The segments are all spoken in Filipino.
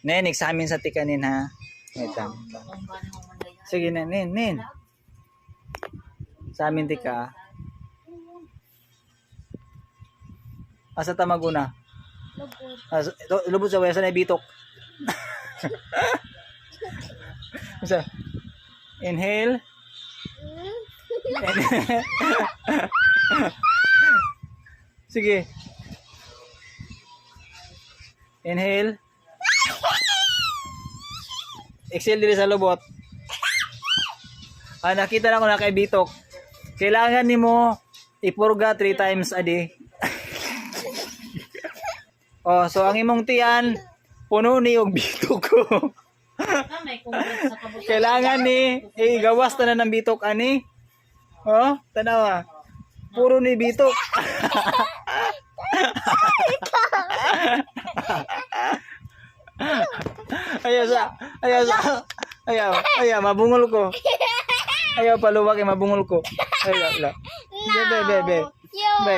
Nen, examine sa tikanin ha. Ito. Sige na, nen. Sa amin tika. Asa tamaguna? Lubot sa wesa na bitok. Isa. Inhale. Sige. Inhale. Exhale dili sa lubot. Nakita na ko na kay bitok. Kailangan nimo ipurga 3 times a day. So ang imong tiyan puno ni og bitok ko. Kailangan ni igawas ta na ng bitok ani. Tanawa. Puro ni bitok. Ayaw, mabungol ko. Ayaw paluwag kay mabungol ko. Ayaw. Be.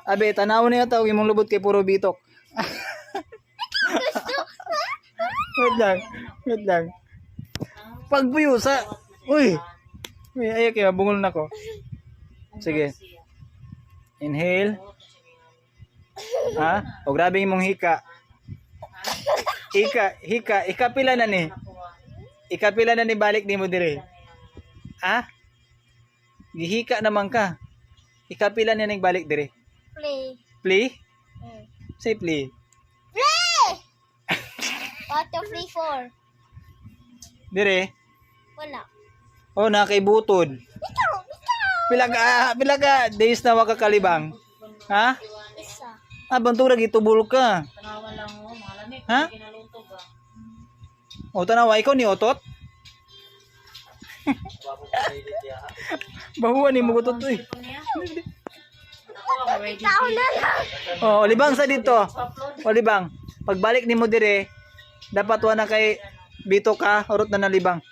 Abe, tanaw niya tawag imong lubot kay puro bitok. Wait lang. Pagbuyo sa... Uy, ayaw kay mabungol na ko. Sige. Inhale. O grabe imong hika. Ikapila na ni. Ikapila na ni balik ni mo dire. Gihika naman ka. Ikapila na ni balik dire. Play? Say play. What to play for? Dire. Wala. Na kay butod. Pila ka days na wakakalibang? Isa. Bantura gitubol ka. Tanawa lang mo, malamig. Ginalutog Tanawa, ikaw ni otot? Bahuan ni mo gutot eh. Tao na lang. Libang sa dito. Libang. Pagbalik ni mo dire, dapat wala kay bito ka, urot na nalibang.